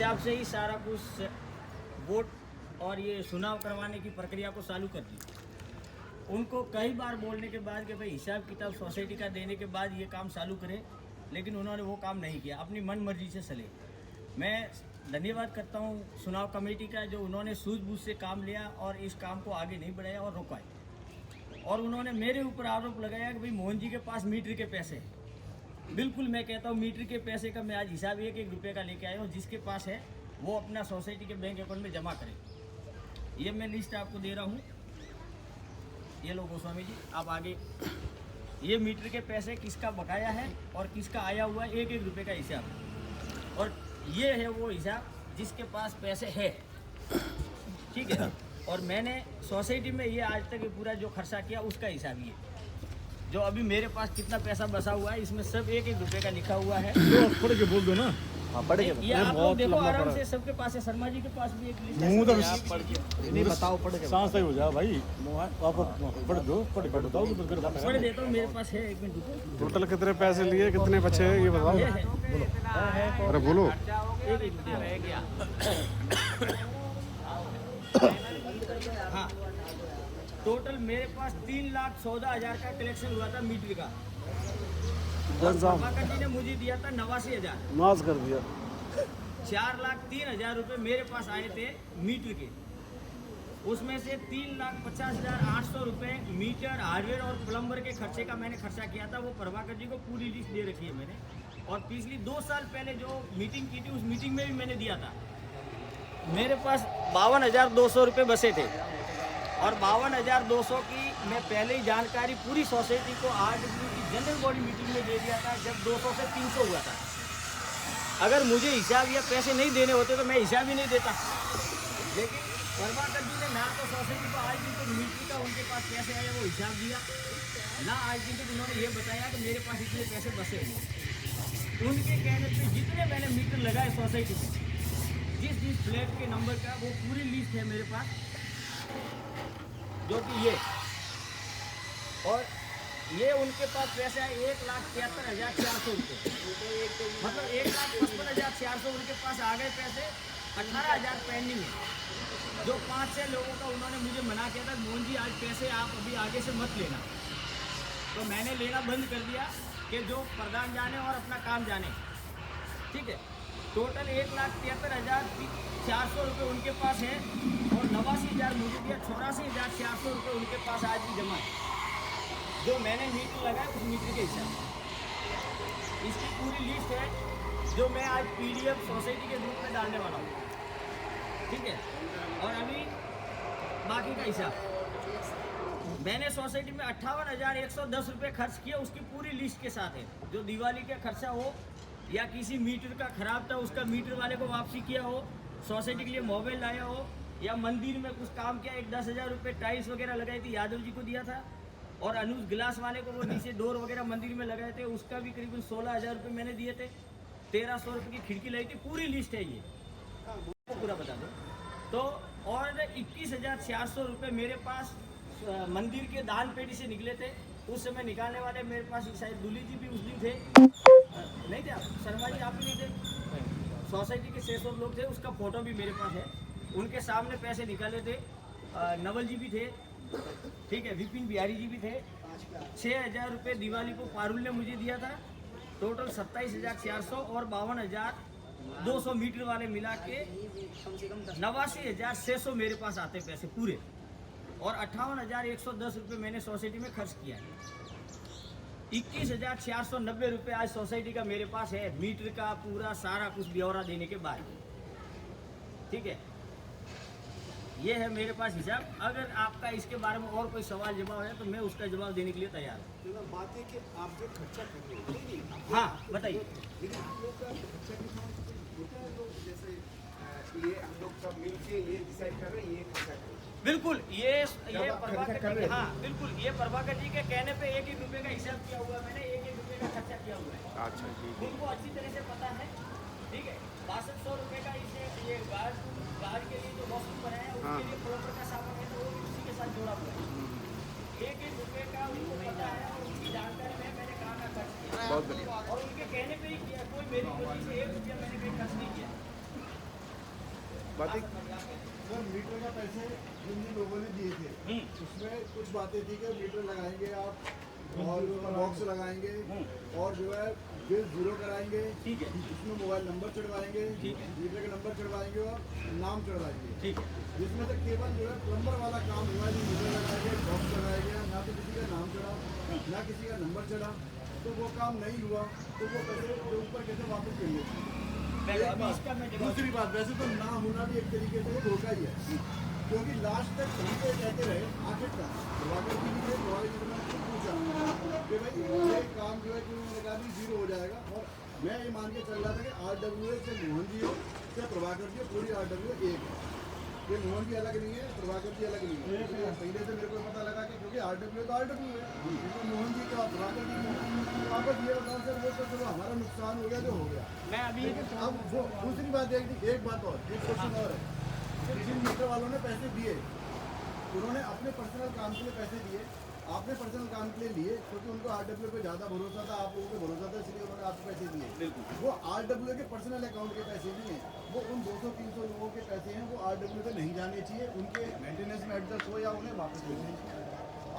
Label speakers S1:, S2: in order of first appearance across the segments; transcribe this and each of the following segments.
S1: हिसाब से ही सारा कुछ वोट और ये चुनाव करवाने की प्रक्रिया को चालू कर दी। उनको कई बार बोलने के बाद कि भाई हिसाब किताब सोसाइटी का देने के बाद ये काम चालू करें, लेकिन उन्होंने वो काम नहीं किया, अपनी मन मर्जी से चले। मैं धन्यवाद करता हूँ चुनाव कमेटी का, जो उन्होंने सूझबूझ से काम लिया और इस काम को आगे नहीं बढ़ाया और रुकवाया। और उन्होंने मेरे ऊपर आरोप लगाया कि भाई मोहन जी के पास मीटर के पैसे हैं। बिल्कुल मैं कहता हूँ मीटर के पैसे का मैं आज हिसाब 1-1 रुपये का लेके आया हूँ। जिसके पास है वो अपना सोसाइटी के बैंक अकाउंट में जमा करे। ये मैं लिस्ट आपको दे रहा हूँ। ये लो गोस्वामी जी, आप आगे ये मीटर के पैसे किसका बकाया है और किसका आया हुआ है 1-1 रुपये का हिसाब। और ये है वो हिसाब जिसके पास पैसे है, ठीक है। और मैंने सोसाइटी में ये आज तक पूरा जो खर्चा किया उसका हिसाब ये जो अभी मेरे पास कितना पैसा बसा हुआ है इसमें सब 1-1 रुपये का लिखा हुआ है।
S2: पढ़ के बोल दो ना।
S3: हाँ पढ़ के
S1: ये आप लोग देखो आराम से, सबके पास है। शर्मा जी के पास भी एक लिस्ट
S2: मुंह तो
S1: है।
S3: नहीं बताओ पढ़ के
S2: सांस सही हो जा भाई। आप पढ़ दो, पढ़ के बताओ तो फिर
S1: पढ़ देता हूँ, मेरे पास है। 1 मिनट रुको।
S2: टोटल कितने पैसे लिए, कितने बचे हैं ये बताओ।
S1: ये है
S2: अरे बोलो।
S1: हाँ, टोटल मेरे पास 3,14,000 का कलेक्शन हुआ था मीटर का। प्रभाकर जी ने मुझे दिया था 89,000।
S2: नाश कर दिया।
S1: 4,03,000 रुपये मेरे पास आए थे मीटर के। उसमें से 3,50,800 रुपये मीटर, हार्डवेयर और प्लम्बर के खर्चे का मैंने खर्चा किया था। वो प्रभाकर जी को पूरी लिस्ट दे रखी है मैंने। और पिछली 2 साल पहले जो मीटिंग की थी उस मीटिंग में भी मैंने दिया था। मेरे पास 52,200 रुपये बसे थे और 52,200 की मैं पहले ही जानकारी पूरी सोसाइटी को RW की जनरल बॉडी मीटिंग में दे दिया था जब 200 से 300 हुआ था। अगर मुझे हिसाब या पैसे नहीं देने होते तो मैं हिसाब ही नहीं देता। लेकिन प्रभाकर जी ने ना तो सोसाइटी को आज दिन तक मीटर का उनके पास पैसे आया वो हिसाब दिया, ना आज दिन तक उन्होंने ये बताया कि मेरे पास इतने पैसे बसे हुए। उनके कहने पे जितने मैंने मीटर लगाए सोसाइटी में, जिस फ्लैट के नंबर का, वो पूरी लिस्ट है मेरे पास, जो कि ये। और ये उनके पास पैसे है 1,73,400 रुपये। मतलब 1,55,400 उनके पास आ गए पैसे। 18,000 पेंडिंग है, जो 5-6 लोगों का उन्होंने मुझे मना किया था मोहन जी आज पैसे आप अभी आगे से मत लेना। तो मैंने लेना बंद कर दिया कि जो प्रधान जाने और अपना काम जाने, ठीक है। टोटल 1,73,400 रुपये उनके पास है और 89,000 मुझे दिया। 84,400 रुपये उनके पास आज भी जमा है, जो मैंने मीटर लगाया उस मीटर के हिसाब। इसकी पूरी लिस्ट है जो मैं आज PDF सोसाइटी के ग्रुप में डालने वाला हूँ, ठीक है। और अभी बाकी का हिसाब मैंने सोसाइटी में 58,110 रुपये खर्च किया, उसकी पूरी लिस्ट के साथ है। जो दिवाली का खर्चा हो या किसी मीटर का खराब था उसका मीटर वाले को वापसी किया हो, सोसाइटी के लिए मोबाइल लाया हो, या मंदिर में कुछ काम किया, एक 10,000 रुपये टाइल्स वगैरह लगाई थी, यादव जी को दिया था। और अनुज गिलास वाले को वो नीचे डोर वगैरह मंदिर में लगाए थे, उसका भी करीबन 16,000 रुपये मैंने दिए थे। 1,300 रुपये की खिड़की लाई थी। पूरी लिस्ट है ये, पूरा बता दो। तो और 21,400 रुपये मेरे पास मंदिर के दान पेटी से निकले थे। उस समय निकालने वाले मेरे पास शायद दूली जी भी उस दिन थे, नहीं थे आप? शर्मा जी आप भी नहीं थे? सोसाइटी के 600 लोग थे, उसका फोटो भी मेरे पास है। उनके सामने पैसे निकाले थे। नवल जी भी थे, ठीक है, विपिन बिहारी जी भी थे। 6,000 रुपये दिवाली को पारुल ने मुझे दिया था। टोटल 27,400 और 52,200 मीटर वाले मिला के 89,600 मेरे पास आते पैसे पूरे। और 58,110 रुपये मैंने सोसाइटी में खर्च किया है। 21,490 रुपये आज सोसाइटी का मेरे पास है, मीटर का पूरा सारा कुछ ब्यौरा देने के बाद, ठीक है। ये है मेरे पास हिसाब। अगर आपका इसके बारे में और कोई सवाल जवाब है तो मैं उसका जवाब देने के लिए तैयार हूँ।
S4: बात है कि आप जो खर्चा कर रहे हैं,
S1: हाँ बताइए।
S4: लेकिन आप लोग का खर्चा के समय होता है तो जैसे ये हम लोग सब मिल के ये डिसाइड कर रहे हैं ये खर्चा करें।
S1: बिल्कुल, ये प्रभाकर जी, हाँ बिल्कुल, ये प्रभाकर जी के कहने पे 1-1 रुपये का हिसाब किया हुआ है मैंने। 1-1 रुपये का खर्चा किया हुआ है।
S3: अच्छा ठीक
S1: उनको अच्छी तरह से पता है, ठीक है। 6200 रुपये का इसे ये गार्ड के लिए जो वॉशरूम बनाया है उसके लिए प्लम्बर का सामान है, तो वो भी उसी के साथ जोड़ा हुआ है। 1-1 रुपये का उनको पता है और उनकी जानकारी में मैंने कहाँ खर्च किया,
S3: बहुत बढ़िया।
S1: और उनके कहने पे ही किया। कोई मेरी वजह से 1 रुपया मैंने कहीं खर्च नहीं किया।
S4: बातें
S2: सर मीटर का पैसे जिन जिन लोगों ने दिए थे उसमें कुछ बातें थी कि मीटर लगाएंगे आप और बॉक्स लगाएंगे और जो है बिल जीरो कराएंगे,
S1: ठीक है,
S2: उसमें मोबाइल नंबर चढ़वाएंगे,
S1: ठीक है,
S2: मीटर का नंबर चढ़वाएंगे और नाम चढ़वाएंगे।
S1: ठीक है।
S2: जिसमें से केवल जो है प्लम्बर वाला काम हुआ, जो मीटर लगाया गया, बॉक्स लगाया गया, ना तो किसी का नाम चढ़ा ना किसी का नंबर चढ़ा, तो वो काम नहीं हुआ, तो वो पैसे जो ऊपर कैसे वापस मिलेंगे।
S1: अभी इसका मैं जवाब
S2: दूसरी बात, वैसे तो ना होना भी एक तरीके से धोखा ही है, क्योंकि लास्ट तक सभी को कहते रहे आखिर तक प्रभाकर जी ने पूछा कि भाई ये काम जो है कि उन्होंने कहा भी जीरो हो जाएगा, और मैं ये मान के चल रहा था कि RWA से मोहन जी हो या प्रभाकर जी हो, पूरी RWA एक है, ये मोहन जी अलग नहीं है, प्रभाकर जी अलग नहीं है। तो पहले से मेरे को पता लगा कि क्योंकि RWA तो RWA है, तो मोहन जी का प्रभाकर जी का वापस ये बताओ सर, वो तो चलो हमारा नुकसान हो गया जो हो गया।
S1: मैं अभी
S2: लेकिन अब वो दूसरी बात एक बात और, एक क्वेश्चन और है कि जिन मीटर वालों ने पैसे दिए उन्होंने अपने पर्सनल काम के लिए पैसे दिए, आपने पर्सनल काम के लिए लिए क्योंकि उनको RWA पे ज़्यादा भरोसा था, आप लोगों पे भरोसा था, इसलिए उन्होंने आपको पैसे दिए।
S1: बिल्कुल।
S2: वो RWA के पर्सनल अकाउंट के पैसे नहीं हैं, वो उन 200-300 लोगों के पैसे हैं, वो RWA पे नहीं जाने चाहिए, उनके मेंटेनेंस में एडजस्ट हो या उन्हें वापस देने चाहिए।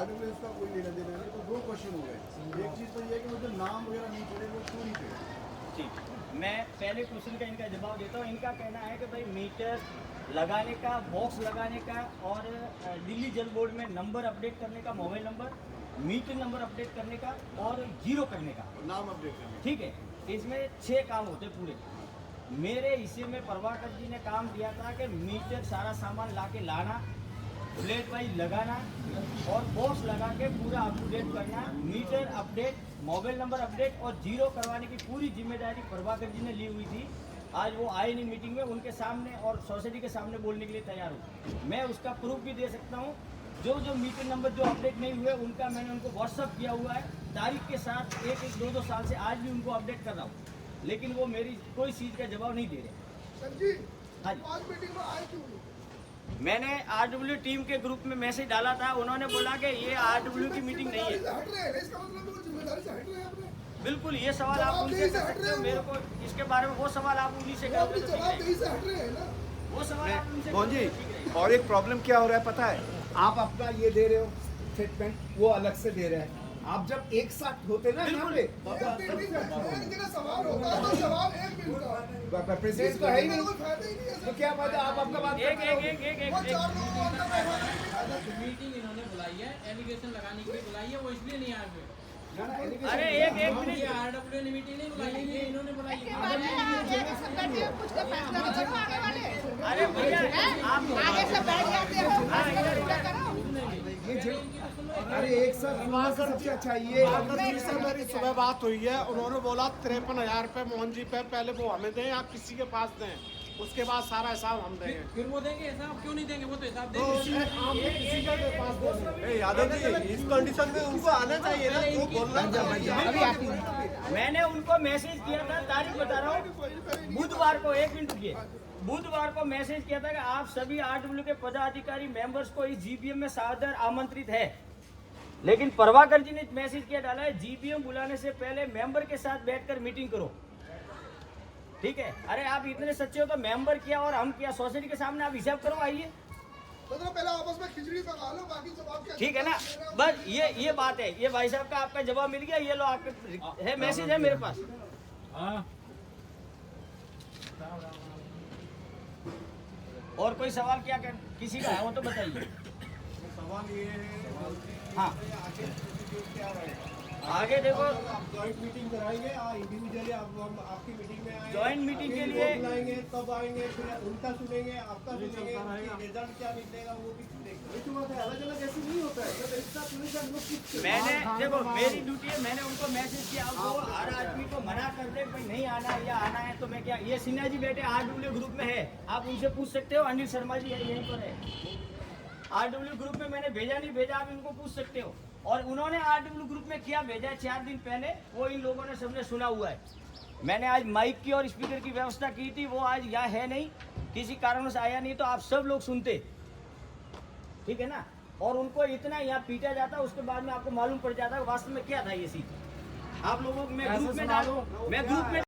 S2: RWA उसका कोई लेना देना नहीं। तो दो क्वेश्चन हो गए, एक चीज़ तो ये है कि वो जो नाम वगैरह नहीं चढ़े वो क्यों नहीं चढ़े।
S1: ठीक, मैं पहले क्वेश्चन का इनका जवाब देता हूँ। इनका कहना है कि भाई मीटर लगाने का, बॉक्स लगाने का और दिल्ली जल बोर्ड में नंबर अपडेट करने का, mobile number, meter number update करने का और जीरो करने का,
S2: नाम अपडेट करना।
S1: ठीक है, इसमें 6 काम होते पूरे। मेरे हिस्से में प्रभाकर जी ने काम दिया था कि मीटर सारा सामान ला के लाना, प्लेट वाइज लगाना और बॉक्स लगा के पूरा अप टू डेट करना, meter update, mobile number update और जीरो करवाने की पूरी जिम्मेदारी प्रभाकर जी ने ली हुई थी। आज वो आए नहीं मीटिंग में, उनके सामने और सोसाइटी के सामने बोलने के लिए तैयार हूँ। मैं उसका प्रूफ भी दे सकता हूँ। जो मीटर नंबर जो अपडेट नहीं हुए उनका मैंने उनको व्हाट्सअप किया हुआ है तारीख के साथ, 1-2 साल से आज भी उनको अपडेट कर रहा हूँ, लेकिन वो मेरी कोई चीज़ का जवाब नहीं दे रहे।
S4: सर जी,
S1: हाँ जी,
S4: आज मीटिंग में आए क्यों नहीं?
S1: मैंने RW टीम के ग्रुप में मैसेज डाला था, उन्होंने बोला कि ये RW की मीटिंग नहीं है।
S4: हट रहे हैं, इसका मतलब वो जिम्मेदारी से हट रहे हैं अपने।
S1: बिल्कुल, ये सवाल आप उनसे कर सकते हो, मेरे को इसके बारे में वो सवाल आप उन्हीं से
S4: वो
S1: करोगे
S4: अपनी
S1: तो ठीक रहेगा।
S4: जवाबदेही से हट रहे हैं ना।
S1: वो सवाल आप उनसे
S4: मोहन जी,
S1: करोगे तो ठीक रहेगा।
S4: और एक प्रॉब्लम क्या हो रहा है पता है? आप अपना ये दे रहे हो स्टेटमेंट, वो अलग से दे रहे हैं। आप जब एक साथ होते ना यहाँ पे,
S3: सवाल होता है तो जवाब एक मिनट का
S4: प्रेसिडेंट तो है ही नहीं,
S3: फायदा ही नहीं है
S4: तो क्या फायदा आप आपका बात
S1: एक
S3: वो चार लोगों को अंदर बैठा
S5: मीटिंग इन्होंने बुलाई है, एलिगेशन लगाने के लिए बुलाई है, वो इसलिए नहीं आए हुए।
S1: अरे एक मिनट,
S5: ये RWA ने मीटिंग नहीं बुलाई है, ये इन्होंने बुलाई है।
S1: अरे भैया आप
S3: आगे से बैठ जाते हो
S1: हाँ, इधर, इधर।
S4: अरे एक साथ सबसे अच्छा ये
S6: से मेरी सुबह बात हुई है, उन्होंने बोला 53,000 रुपये मोहन जी पे पहले वो हमें दें या किसी के पास दें, उसके बाद सारा हिसाब हम देंगे।
S5: फिर वो देंगे हिसाब, क्यों नहीं देंगे? वो तो हिसाब देंगे।
S6: किसी के पास देंगे।
S2: यादव जी, इस कंडीशन में उनको आना चाहिए ना, वो बोलना चाहिए।
S1: मैंने उनको मैसेज किया था, तारीख बता रहा हूँ, बुधवार को, 1 मिनट रुकिए, बुधवार को मैसेज किया था कि आप सभी RW के पदाधिकारी मेंबर्स को इस GPM में सादर आमंत्रित है। लेकिन प्रभाकर जी ने मैसेज किया डाला है, GPM बुलाने से पहले मेंबर के साथ बैठकर मीटिंग करो, ठीक है। अरे आप इतने सच्चे हो तो मेंबर किया और हम किया, सोसाइटी के सामने आप हिसाब करो, आइए,
S3: मतलब पहले आपस में खिचड़ी पका लो, बाकी जवाब क्या?
S1: ठीक है ना। बस ये बात है, ये भाई साहब का आपका जवाब मिल गया, ये लो आपके है, मैसेज है मेरे पास। और कोई सवाल क्या कर, किसी का है वो तो बताइए।
S2: सवाल ये है,
S1: हाँ,
S2: क्या रहेगा?
S1: आगे देखो,
S2: आप जॉइंट मीटिंग कराएंगे, इंडिविजुअली हम आपकी मीटिंग में आएंगे,
S1: जॉइंट मीटिंग के लिए
S2: बुलाएंगे, तब आएंगे, फिर उनका सुनेंगे, आपका सुनेंगे, रिजल्ट क्या निकलेगा वो भी सुनेंगे। अलग अलग ऐसे नहीं होता है, जब एक साथ सुने तो हम लोग किस
S1: मैंने देखो, मेरी ड्यूटी है, मैंने उनको मैसेज किया, वो हर आदमी को मना कर दे भाई नहीं आना है या आना है, तो मैं क्या, ये सिन्हा जी बेटे RW ग्रुप में है, आप उनसे पूछ सकते हो, अनिल शर्मा जी यहीं पर है, RW ग्रुप में मैंने भेजा नहीं भेजा, आप इनको पूछ सकते हो। और उन्होंने RW ग्रुप में क्या भेजा है 4 दिन पहले, वो इन लोगों ने सबने सुना हुआ है। मैंने आज माइक की और स्पीकर की व्यवस्था की थी, वो आज यहाँ है नहीं, किसी कारण से आया नहीं, तो आप सब लोग सुनते, ठीक है ना। और उनको इतना यहाँ पीटा जाता, उसके बाद में आपको मालूम पड़ जाता है वास्तव में क्या था ये सीट। आप लोगों को मैं ग्रुप में डालूं, मैं ग्रुप में